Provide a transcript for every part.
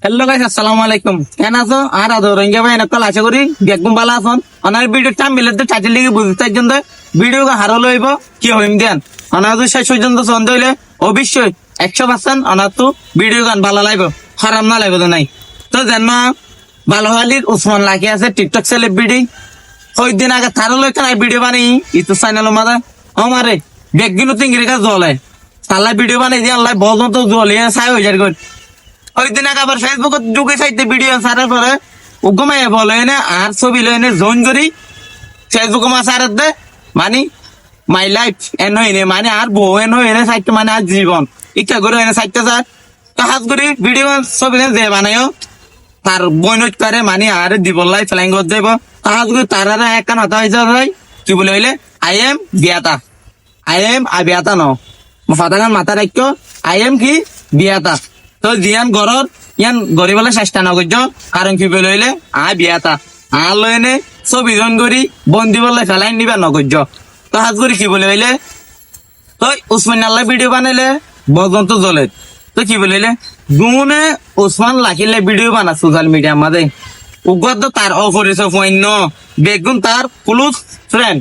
Hello guys, আসসালামু আলাইকুম। কেন আছো? আর আদো রোহিঙ্গা ভাই নকল আশা করি একদম ভালো আছেন। অনার ভিডিও টাইম মিলে তো চাইতে লিগে বুঝতে জন্য ভিডিও হারো লইব কি হইম দেন। অনার তো শেষ পর্যন্ত সন্দ হইলে অবশ্যই 100% অনার তো ভিডিও গান ভালো লাগবে, খারাপ না লাগবে তো নাই। তো যেন ভালো হালির উসমান লাকি আছে টিকটক সেলিব্রিটি। ওই দিন আগে তারও লইতে নাই ভিডিও বানাই ইউটিউব চ্যানেল মাদা আমারে বেগিনো তিঙ্গির কাছে জলে সালা ভিডিও বানাই দিয়ে আল্লাহ বলতো তো জলে ছাই হয়ে যায়। ওই দিন আবার ফেসবুক যুগে চাইতে ভিডিও ছাড়ার পরে উগমাই বলে এনে আর ছবি লই এনে জয়েন করি ফেসবুক মা ছাড়ার দে মানে মাই লাইফ এন হইনে মানে আর বউ এন হইনে চাইতে মানে আর জীবন ইচ্ছা করে এনে চাইতে চার তো হাত করি ভিডিও ছবি যে বানাইও তার বইনত করে মানে আর দিব লাই ফ্লাইং করে দেব হাত করি তার একখান হতা হয়েছে ভাই কি বলে হইলে আই এম বিয়াতা আই এম আই বিয়াতা ন ফাটাগান মাথা রাখো আই এম কি বিয়াতা। তো জিয়ান গরর ইয়ান গরিবলে চেষ্টা নগর্য কারণ কি বলে হইলে বিয়াতা লইনে ছবি জন করি বন্দি বলে ফেলাই নিবা নগর্য। তো হাত করি কি বলে হইলে তো উসমান আল্লাহ ভিডিও বানাইলে বদন্ত জ্বলে তো কি বলে হইলে গুনে উসমান লাখিলে ভিডিও বানা সোশ্যাল মিডিয়া মাঝে উগ্র তার অপরিচ পণ্য বেগুন তার ক্লোজ ফ্রেন্ড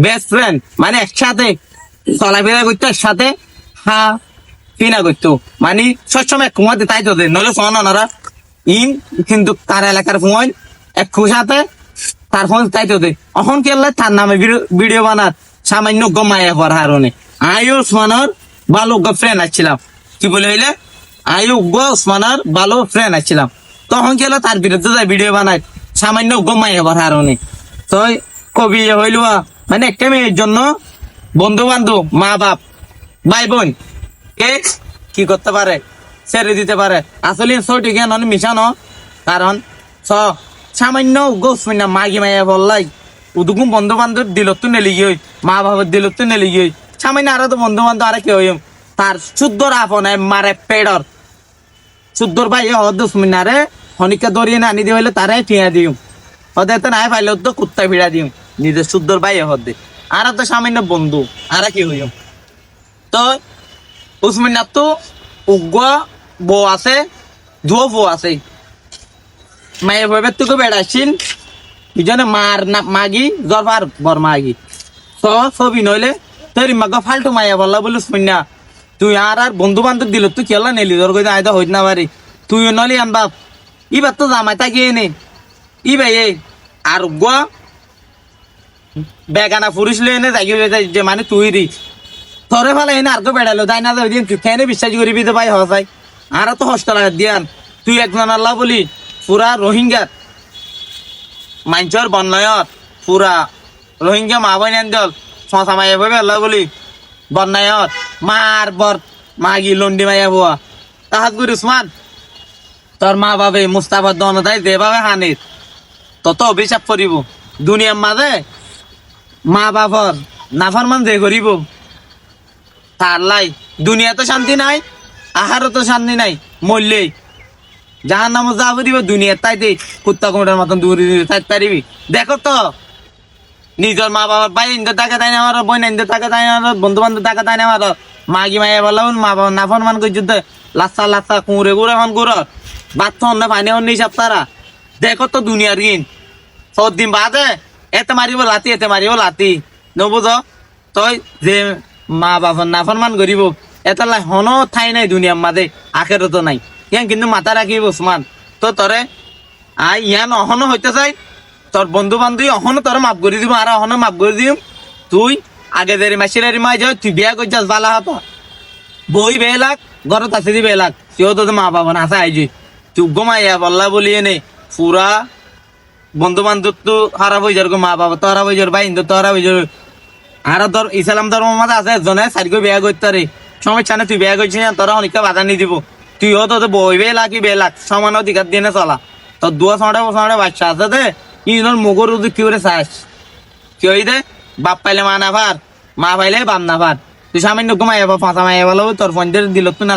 বেস্ট ফ্রেন্ড মানে একসাথে চলাফেরা করতো একসাথে কিনা করতো মানে সবসময় ঘুমাতে তাই তো নলে ফোন ওনারা ইন কিন্তু তার এলাকার ফোন এক খুশাতে তার ফোন তাই তো এখন কি আল্লাহ তার নামে ভিডিও বানার সামান্য গমাইয়া পর হারণে আয়ু উসমানের ভালো ফ্রেন্ড আসছিলাম কি বলে হইলে আয়ু উসমানের ভালো ফ্রেন্ড আসছিলাম তখন কি হলো তার বিরুদ্ধে যায় ভিডিও বানায় সামান্য গমাইয়া পর হারণে তো কবি হইল মানে একটা মেয়ের জন্য বন্ধু বান্ধব মা বাপ ভাই বোন কে কি করতে পারে ছেড়ে দিতে পারে আসলে সঠিক নন মিশানো কারণ সামান্য গোসমিনা মাগি মাইয়া বললাই উদুকুম বন্ধু বান্ধব দিল তো নেলি গিয়ে মা বাবার দিল তো নেলি গিয়ে সামান্য আরো তো বন্ধু বান্ধব আরে কে হইম তার শুদ্ধর আপন মারে পেডর শুদ্ধর ভাই দুসমিনারে হনিকা দরিয়ে না আনি দিয়ে হইলে তারে ঠিয়া দিম হতে তো নাই পাইলে তো কুত্তা ভিড়া দিম নিজের শুদ্ধর ভাই হতে আর তো সামান্য বন্ধু আরে কি হইম। তো উসমিনার তো উগ্র বউ আছে ধুয়ো বউ আছে মায়ের ভাবে তোকে বেড়াচ্ছিল দুজনে মার না মাগি জরফার বর মাগি তো ছবি নইলে তোর মাকে ফাল্টু মাইয়া বললা বলে উসমিনা তুই আর বন্ধু বান্ধব দিল তুই কেলা নেলি তোর কই আয়দা হইত না পারি তুই নলি আন বাপ ইবার তো জামাই তাকে এনে ই ভাই আর উগ্র বেগানা ফুরিস লো এনে যাই যে মানে তুই রি তোরে ফেলে এনে আর তো বেড়ালো তাই না দিন কেন বিশ্বাস করিবি তো ভাই হয় আর তো হস্ত লাগা দিয়ান তুই একজন আল্লাহ বলি পুরা রোহিঙ্গার মাঞ্চর বন্যায়ত পুরা রোহিঙ্গা মা বোন দল ছসা মাইয়া ভাবে আল্লাহ বলি বন্যায়ত মার বর মাগি লন্ডি মাইয়া বুয়া তাহাত গুরি উসমান তোর মা বাবে মুস্তাফার দন তাই যেভাবে হানির তত অভিশাপ করিব দুনিয়ার মাঝে মা বাবার নাফরমান যে করিব তার লাই দুনিয়া তো শান্তি নাই আহারও তো শান্তি নাই মরলেই যাহার নাম যা করিব দুনিয়ার তাই দে কুত্তা কুমড়ার মতন দূরে দূরে থাকতে পারিবি। দেখো তো নিজের মা বাবার ভাই ইন্দে টাকা দেয় না আমার বোন ইন্দে টাকা দেয় না আমার বন্ধু বান্ধব টাকা দেয় না আমার মাগি মাইয়া বললাম মা বাবা নাফন মান করছে লাচ্ছা লাচ্ছা কুঁড়ে গুড়ে এখন গুড় বাচ্চা অন্য পানি অন্য হিসাব তারা দেখো তো দুনিয়ার ঋণ সব দিন বাদে এতে মারিব লাতি এতে মারিব লাতি নবুঝ তই যে মা বাবার নাফন মান করিব এটা লাই হনো ঠাই নাই দুনিয়ার মাঝে আখেরও তো নাই ইয়ান কিন্তু মাথা রাখিব উসমান তো তরে ইয়ান অহনো হইতে চাই তোর বন্ধু বান্ধবী অহনো তোর মাফ করে দিব আর অহনো মাফ করে দিম তুই আগে দেরি মাসিরারি মাই যাও তুই বিয়া করছিস বালা হতো বই বেলাক ঘরত আছে দি বেলাক সেও তো মা বাবা না আছে আইজি তুই ঘুমাইয়া বললা বলি এনে পুরা বন্ধু বান্ধব তো খারাপ হয়ে যাবে মা বাবা তো খারাপ হয়ে যাবে ভাই তো খারাপ হয়ে যাবে আর তোর ইসলাম ধর্ম মধ্যে আছে একজনে সারিকে বিয়া করতে রে সমস্যা না তুই বিয়া করছিস না তোরা অনেকটা বাধা নিয়ে দিব তুইও তো বই বেলাক বেলাক সমান অধিকার দিয়ে না চলা তোর দুয়া সাড়ে বাচ্চা আছে দে ইনোর মুগর কি করে চাস কি হই দে বাপ পাইলে মা না ভার মা পাইলে বাপ না ভার তুই সামান্য ঘুমাইয়া ফাঁসা মাইয়া বলো তোর ফোনদের দিল তো না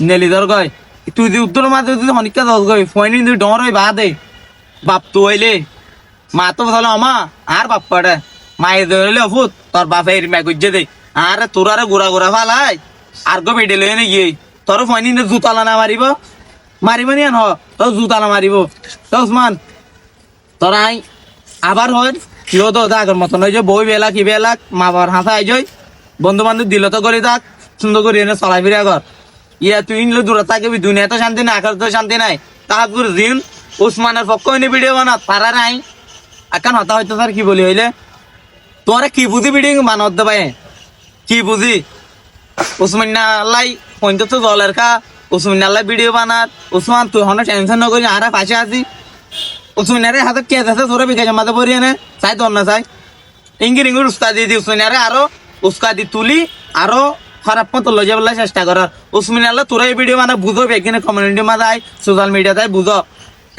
নেলি ধর গয় তুই যদি উত্তর মাঝে যদি অনেকটা দশ গই ফোন তুই ডর হই বা দে বাপ তো হইলে মা তো বলে আমা আর বাপ পড়ে মায়ের ধরলে অফুত তোর বাপে এর ম্যাগ গুজে দে আর তোর আরে গোড়া গোড়া ফালাই আর গো বেডে লই নে গিয়ে তোর ফোন জুতালা না মারিব মারিব নি হ তো জুতালা মারিব তো উসমান তোরাই আবার হয় কিও তো আগের মতন ওই যে বই বেলা কি বেলা মা বাবার হাসা আই যাই বন্ধু বান্ধব দিল তো করে থাক সুন্দর করে এনে চলাই ফিরে কর ইয়া তুই ইনলে দূরে থাকবি দুনিয়াতে শান্তি নাই আকাশ তো শান্তি নাই তাহাজপুর দিন উসমানের পক্ষ হইনি ভিডিও বানা পারা নাই এখন হতা হয়তো স্যার কি বলি হইলে তোরা কি বুঝি ভিডিও মানত দে ভাই কি বুঝি উসমান আল্লাহ পঞ্চাশ তো জলের খা উসমান আল্লাহ ভিডিও বানাত উসমান তুই হনে টেনশন ন করি আর পাশে আছি উসমানের হাতে কেস আছে তোরা বিকাশ মাঝে পড়ি এনে চাই তোর না চাই ইঙ্গির ইঙ্গুর উস্তাদ দিয়ে দি উসমানের আরো উস্কাদি তুলি আরো খারাপ মতো লই যাবার চেষ্টা করার উসমান আল্লাহ তোরা এই ভিডিও মানে বুঝো এখানে কমিউনিটি মাঝে আয় সোশ্যাল মিডিয়াতে বুঝো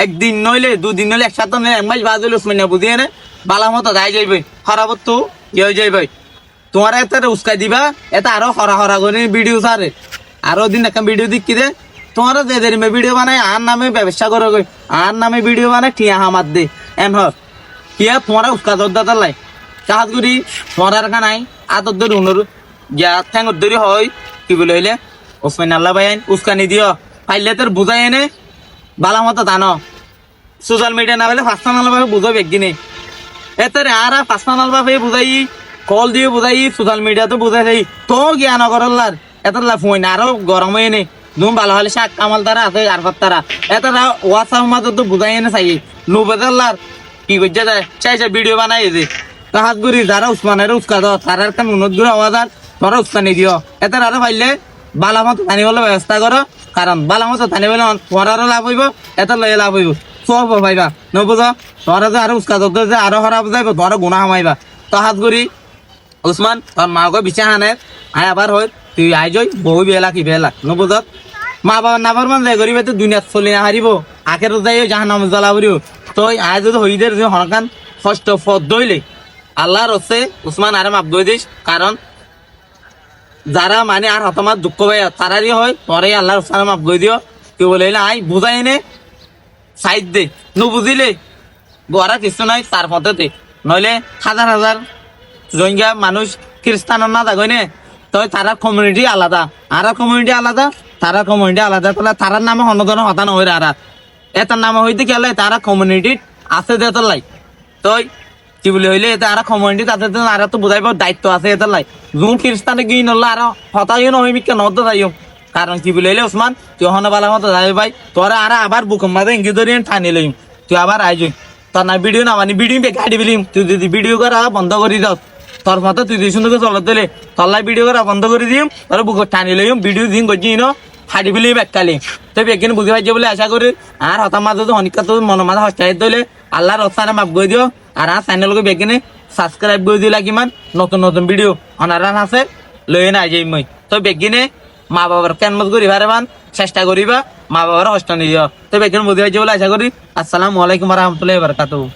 একদিন নইলে দুদিন নইলে এক সপ্তাহ নইলে এক মাস বাদ হইলে উসমানিয়া বুঝি এনে বালা মতো যাই যাইবে খারাপ তো ইয়ে হয়ে যাইবে তোমার একটা উস্কাই দিবা এটা আরো হরা হরা করে ভিডিও সারে আরো দিন একটা ভিডিও দেখি দে তোমার যে দেরিমে ভিডিও বানায় আর নামে ব্যবসা করো গই আর নামে ভিডিও বানায় টিয়া হামার দে এন হর টিয়া তোমার উস্কা জোরদার লাই চাহাত করি তোমার আর নাই আদর ধরে উনর যা ঠ্যাঙ্গর ধরে হয় কি বলে হইলে ওসমান আল্লাহ ভাই উস্কানি দিও পাইলে তোর বুঝাই এনে বালা মতো জানো সোশ্যাল মিডিয়া না বলে পার্সোনাল ভাবে বুঝাবে একদিনে এতে আর পার্সোনাল ভাবে বুঝাই কল দিয়ে বুঝাই সোশ্যাল মিডিয়াতে বুঝাই যাই তো জ্ঞান করলার এত লাভ হয় না আরো গরম হয়ে নে দুম ভালো হলে শাক কামাল তারা আছে আর তারা এত হোয়াটসঅ্যাপ মাঝে তো বুঝাই এনে চাই নুবেদার কি করছে চাইছে ভিডিও বানাই যে তাহাত গুড়ি যারা উসমানের উস্কা দাও তারা একটা উন্নত দূর আওয়াজ আর তোরা উস্কানি দিও এত আরো পাইলে বালা মতো টানি বলে ব্যবস্থা করো কারণ বালা মতো টানি বলে তোমার আরো লাভ হইব এত লয়ে লাভ হইব সব পাইবা নবুঝ তোরা যে আরো উস্কা দত যে আরো খারাপ যাইব তোরা গুণা হামাইবা তাহাত গুড়ি উসমান তোর মাকে বিছা হানে আয় আবার হয় তুই আই যাই বহু বেলা কি বেলা নবুঝ মা বাবা নাবার মান যাই করিবে তো দুনিয়াত চলি না হারিব আখের যাই জাহান নাম জ্বালা করিও তই আয় যদি হইদের যে হরকান ষষ্ঠ পদ দইলে আল্লাহর হচ্ছে উসমান আরে মাপ দই দিস কারণ যারা মানে আর হতমাত দুঃখ পাই তারারই হয় পরে আল্লাহর উসমানের মাপ দই দিও কেউ বলে আই বুঝাই এনে সাইড দে নু বুঝিলে গোয়ারা কিছু নাই তার পথেতে নইলে হাজার হাজার রোহিঙ্গা মানুষ খ্রিস্টান না থাকই নে তো তারা কমিউনিটি আলাদা আর কমিউনিটি আলাদা তারা কমিউনিটি আলাদা তাহলে তারার নামে অন্যজন হতা নয় আর এটার নামে হইতে গেলে তারা কমিউনিটি আছে যে তোর লাই তই কি বলে হইলে এটা আর কমিউনিটি তাদের আর তো বুঝাইব দায়িত্ব আছে এটার লাই জুন খ্রিস্টানে গিয়ে নলে আর হতাইও নহই মিকে নদ যাইও কারণ কি বলে হইলে উসমান তুই হনে বালা মতো যাই ভাই তোরা আর আবার বুকম মাঝে ইঙ্গি ধরিয়ে ঠানি লইম তুই আবার আইজ তোর না ভিডিও না মানে ভিডিও গাড়ি বিলিম তুই যদি ভিডিও করা বন্ধ করে দাও তোর মতো তুই সুন্দর চলত দিলে তল্লাই ভিডিও করা বন্ধ করে দিম তোর বুক টানি লইম ভিডিও দিন করছি ন হাঁটি বিলিম এককালি তবে একদিন বুঝে পাইছে বলে আশা করি আর হতার মাঝে তো অনেক তো মনের মাঝে হস্তাই দিলে আল্লাহর রস্তানে মাপ করে দিও আর চ্যানেলকে বেগিনে সাবস্ক্রাইব করে দিলা কিমান নতুন নতুন ভিডিও অনারান আছে লয়ে না যাই মই তো বেগিনে মা বাবার কেনমত করি ভারেবান চেষ্টা করিবা মা বাবার হস্ত নিদিও তো বেগিনে বুঝে পাইছে বলে আশা করি আসসালামু আলাইকুম রহমতুল্লাহি ওয়া বারাকাতুহু।